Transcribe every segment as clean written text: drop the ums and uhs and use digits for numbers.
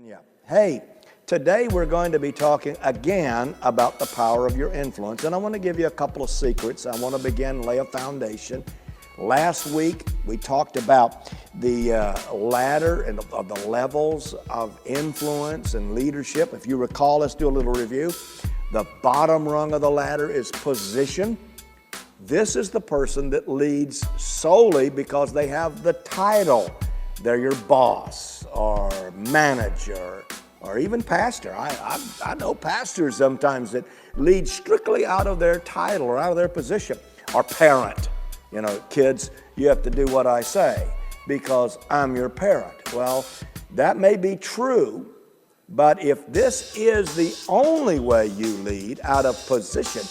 Yeah. Hey, today we're going to be talking again about the power of your influence, and I want to give you a couple of secrets. I want to begin, lay a foundation. Last week we talked about the ladder and of the levels of influence and leadership. If you recall, let's do a little review. The bottom rung of the ladder is position. This is the person that leads solely because they have the title. They're your boss or manager or even pastor. I know pastors sometimes that lead strictly out of their title or out of their position. Or parent. You know, kids, you have to do what I say because I'm your parent. Well, that may be true, but if this is the only way you lead out of position,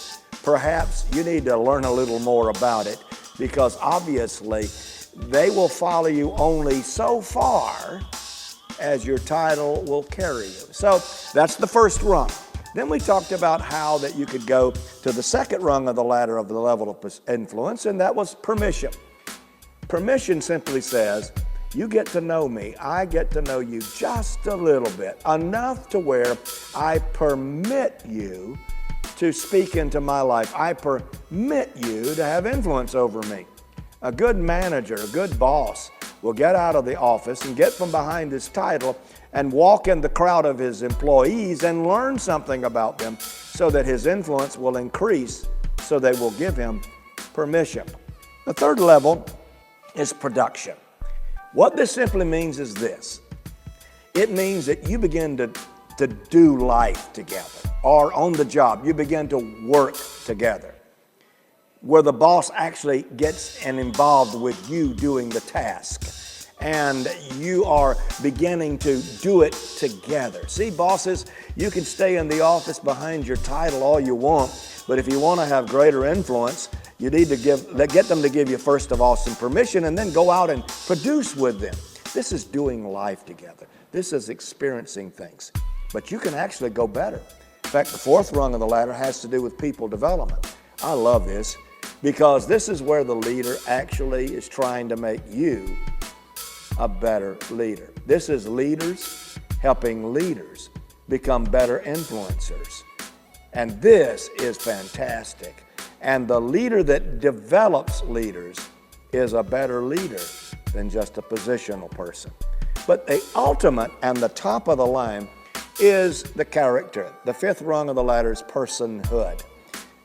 perhaps you need to learn a little more about it, because obviously they will follow you only so far as your title will carry you. So that's the first rung. Then we talked about how that you could go to the second rung of the ladder of the level of influence, and that was permission. Permission simply says, you get to know me, I get to know you just a little bit, enough to where I permit you to speak into my life. I permit you to have influence over me. A good manager, a good boss will get out of the office and get from behind his title and walk in the crowd of his employees and learn something about them so that his influence will increase, so they will give him permission. The third level is production. What this simply means is this. It means that you begin to do life together, or on the job, you begin to work together, where the boss actually gets involved with you doing the task. And you are beginning to do it together. See, bosses, you can stay in the office behind your title all you want, but if you want to have greater influence, you need to get them to give you, first of all, some permission, and then go out and produce with them. This is doing life together. This is experiencing things. But you can actually go better. In fact, the fourth rung of the ladder has to do with people development. I love this because this is where the leader actually is trying to make you a better leader. This is leaders helping leaders become better influencers. And this is fantastic. And the leader that develops leaders is a better leader than just a positional person. But the ultimate and the top of the line is the character. The fifth rung of the ladder is personhood.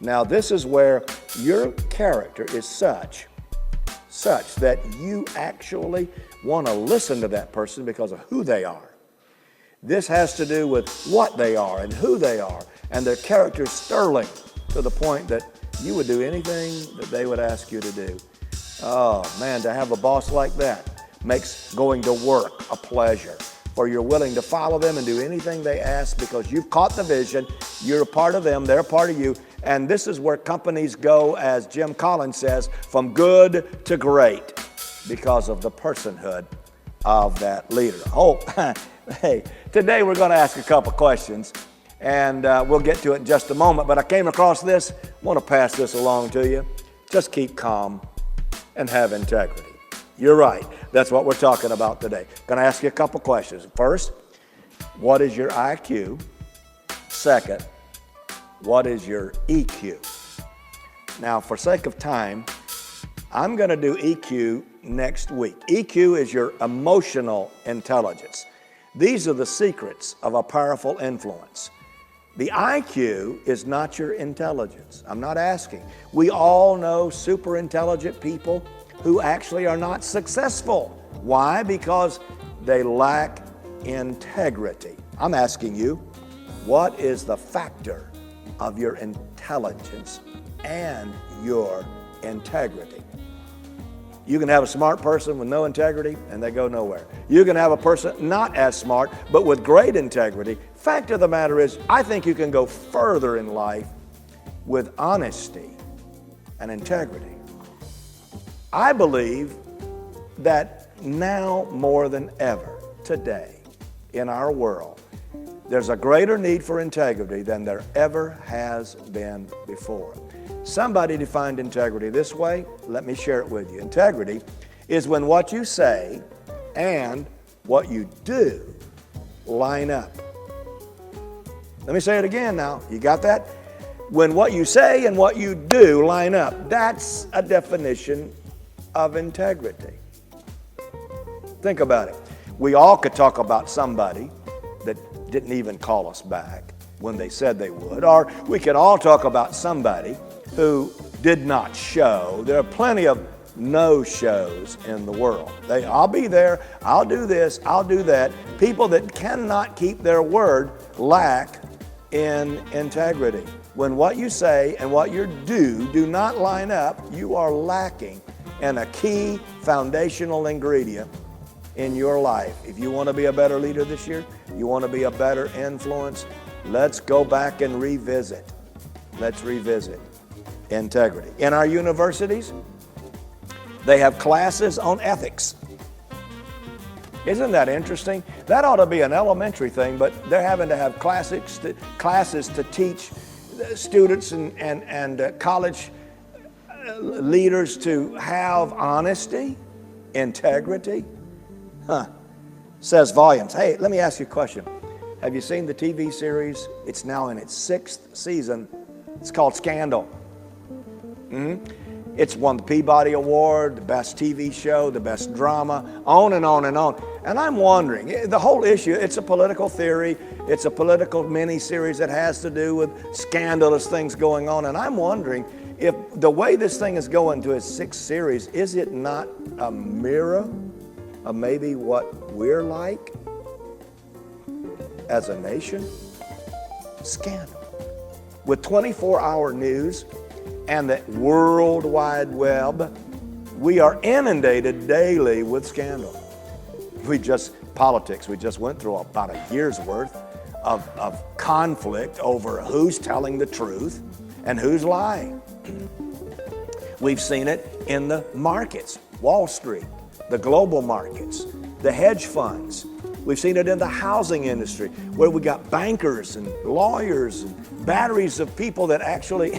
Now this is where your character is such that you actually want to listen to that person because of who they are. This has to do with what they are and who they are, and their character is sterling to the point that you would do anything that they would ask you to do. Oh man, to have a boss like that makes going to work a pleasure, for you're willing to follow them and do anything they ask because you've caught the vision, you're a part of them, they're a part of you. And this is where companies go, as Jim Collins says, from good to great because of the personhood of that leader. Oh, hey, today we're going to ask a couple questions, and we'll get to it in just a moment. But I came across this, want to pass this along to you. Just keep calm and have integrity. You're right. That's what we're talking about today. Going to ask you a couple questions. First, what is your IQ? Second, what is your EQ? Now, for sake of time, I'm going to do EQ next week. EQ is your emotional intelligence. These are the secrets of a powerful influence. The IQ is not your intelligence. I'm not asking. We all know super intelligent people who actually are not successful. Why? Because they lack integrity. I'm asking you, what is the factor of your intelligence and your integrity? You can have a smart person with no integrity and they go nowhere. You can have a person not as smart but with great integrity. Fact of the matter is, I think you can go further in life with honesty and integrity. I believe that now more than ever today in our world, there's a greater need for integrity than there ever has been before. Somebody defined integrity this way. Let me share it with you. Integrity is when what you say and what you do line up. Let me say it again now. You got that? When what you say and what you do line up, that's a definition of integrity. Think about it. We all could talk about somebody that didn't even call us back when they said they would, or we could all talk about somebody who did not show. There are plenty of no-shows in the world. I'll be there, I'll do this, I'll do that. People that cannot keep their word lack in integrity. When what you say and what you do not line up, you are lacking in a key foundational ingredient in your life. If you want to be a better leader this year, you want to be a better influence, let's go back and revisit. Let's revisit integrity. In our universities, they have classes on ethics. Isn't that interesting? That ought to be an elementary thing, but they're having to have classes to teach students and college leaders to have honesty, integrity. Says volumes. Hey, let me ask you a question. Have you seen the TV series? It's now in its 6th season. It's called Scandal. It's won the Peabody Award, the best TV show, the best drama, on and on and on. And I'm wondering, the whole issue, it's a political theory, it's a political mini-series that has to do with scandalous things going on. And I'm wondering if the way this thing is going to its 6th series, is it not a mirror of maybe what we're like as a nation? Scandal. With 24-hour news and the World Wide Web, we are inundated daily with scandal. Politics, we just went through about a year's worth of conflict over who's telling the truth and who's lying. We've seen it in the markets, Wall Street, the global markets, the hedge funds. We've seen it in the housing industry, where we got bankers and lawyers and batteries of people that actually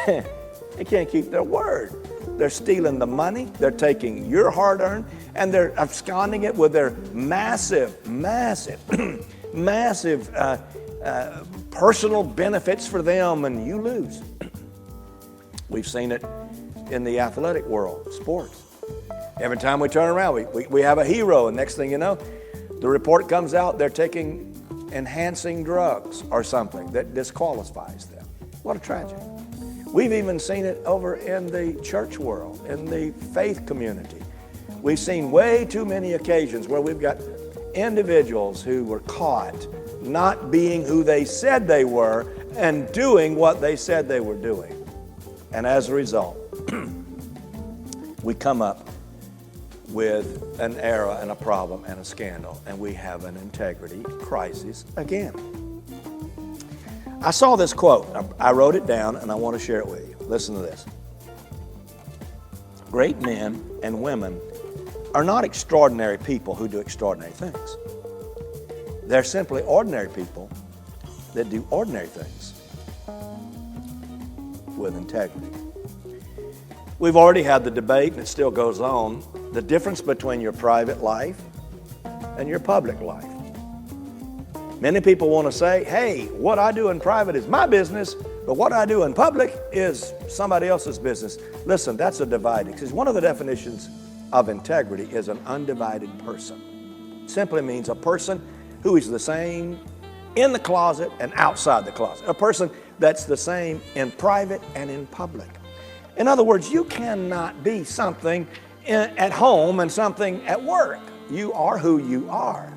they can't keep their word. They're stealing the money, they're taking your hard-earned, and they're absconding it with their massive personal benefits for them, and you lose. We've seen it in the athletic world, sports. Every time we turn around, we have a hero, and next thing you know, the report comes out, they're taking enhancing drugs or something that disqualifies them. What a tragedy. We've even seen it over in the church world, in the faith community. We've seen way too many occasions where we've got individuals who were caught not being who they said they were and doing what they said they were doing. And as a result, we come up with an error and a problem and a scandal, and we have an integrity crisis again. I saw this quote. I wrote it down, and I want to share it with you. Listen to this. Great men and women are not extraordinary people who do extraordinary things. They're simply ordinary people that do ordinary things with integrity. We've already had the debate, and it still goes on, the difference between your private life and your public life. Many people want to say, hey, what I do in private is my business, but what I do in public is somebody else's business. Listen, that's a dividing, because one of the definitions of integrity is an undivided person. It simply means a person who is the same in the closet and outside the closet. A person that's the same in private and in public. In other words, you cannot be something at home and something at work. You are who you are.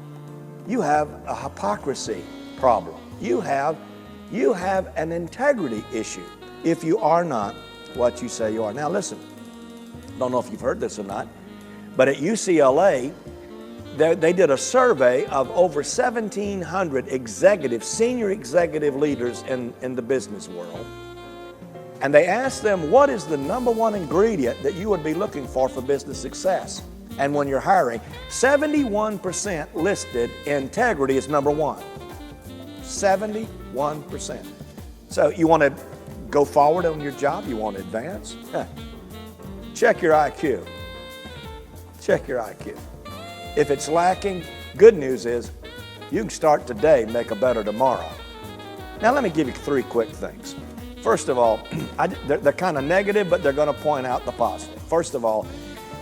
You have a hypocrisy problem. You have an integrity issue if you are not what you say you are. Now listen, don't know if you've heard this or not, but at UCLA, they did a survey of over 1,700 senior executive leaders in the business world. And they asked them, what is the number one ingredient that you would be looking for business success? And when you're hiring, 71% listed integrity as number one. 71%. So you want to go forward on your job? You want to advance? Check your IQ. Check your IQ. If it's lacking, good news is You can start today, make a better tomorrow. Now let me give you 3 quick things. First of all, they're kind of negative, but they're going to point out the positive. First of all,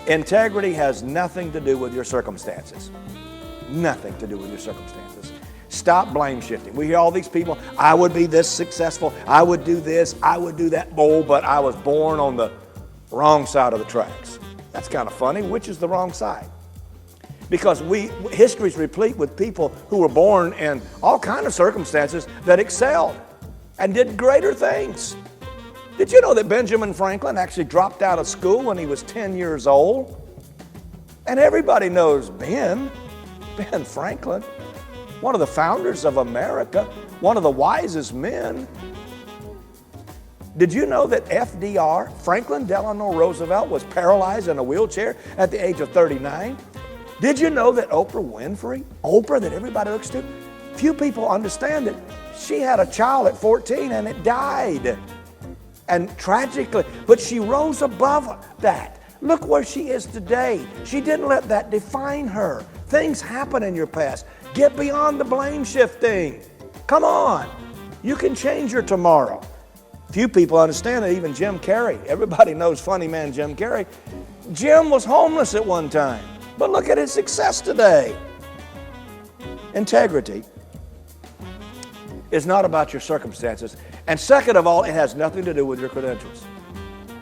integrity has nothing to do with your circumstances. Nothing to do with your circumstances. Stop blame shifting. We hear all these people, I would be this successful, I would do this, I would do that. Oh, but I was born on the wrong side of the tracks. That's kind of funny. Which is the wrong side? Because history's replete with people who were born in all kinds of circumstances that excelled and did greater things. Did you know that Benjamin Franklin actually dropped out of school when he was 10 years old? And everybody knows Ben Franklin, one of the founders of America, one of the wisest men. Did you know that FDR, Franklin Delano Roosevelt, was paralyzed in a wheelchair at the age of 39? Did you know that Oprah Winfrey, that everybody looks to, few people understand that she had a child at 14 and it died. And tragically, but she rose above that. Look where she is today. She didn't let that define her. Things happen in your past. Get beyond the blame shifting. Come on. You can change your tomorrow. Few people understand that. Even Jim Carrey. Everybody knows funny man Jim Carrey. Jim was homeless at one time. But look at his success today. Integrity is not about your circumstances. And second of all, it has nothing to do with your credentials.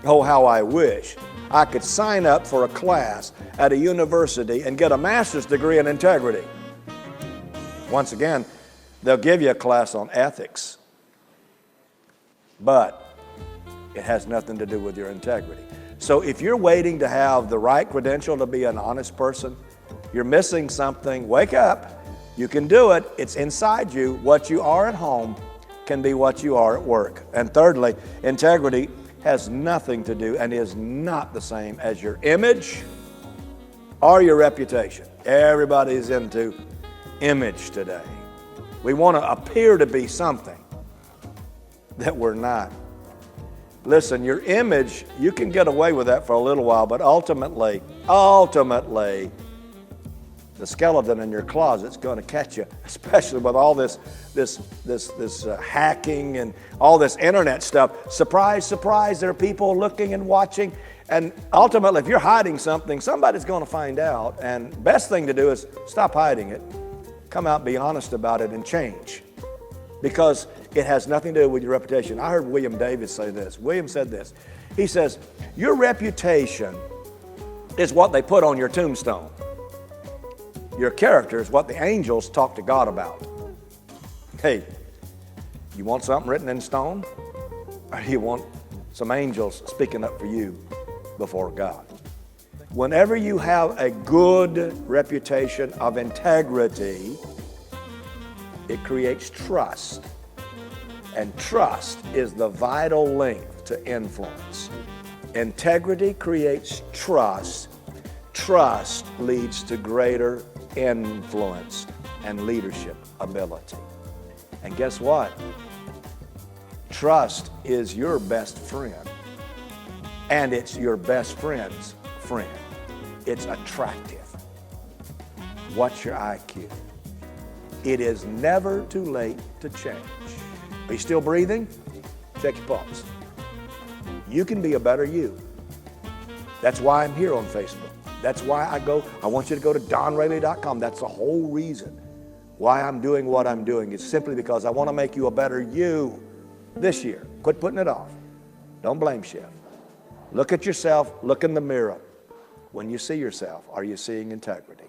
Oh, how I wish I could sign up for a class at a university and get a master's degree in integrity. Once again, they'll give you a class on ethics, but it has nothing to do with your integrity. So if you're waiting to have the right credential to be an honest person, you're missing something. Wake up. You can do it. It's inside you. What you are at home can be what you are at work. And thirdly, integrity has nothing to do and is not the same as your image or your reputation. Everybody's into image today. We want to appear to be something that we're not. Listen, your image, you can get away with that for a little while, but ultimately, the skeleton in your closet's going to catch you, especially with all this hacking and all this internet stuff. Surprise, surprise, there are people looking and watching. And ultimately, if you're hiding something, somebody's going to find out. And best thing to do is stop hiding it. Come out, be honest about it, and change. Because it has nothing to do with your reputation. I heard William Davis say this. William said this. He says, your reputation is what they put on your tombstone. Your character is what the angels talk to God about. Hey, you want something written in stone? Or you want some angels speaking up for you before God? Whenever you have a good reputation of integrity, it creates trust. And trust is the vital link to influence. Integrity creates trust. Trust leads to greater influence and leadership ability. And guess what? Trust is your best friend. And it's your best friend's friend. It's attractive. What's your IQ? It is never too late to change. Are you still breathing? Check your pulse. You can be a better you. That's why I'm here on Facebook. That's why I want you to go to donrailey.com. That's the whole reason why I'm doing what I'm doing. It's simply because I want to make you a better you this year. Quit putting it off. Don't blame shift. Look at yourself. Look in the mirror. When you see yourself, are you seeing integrity?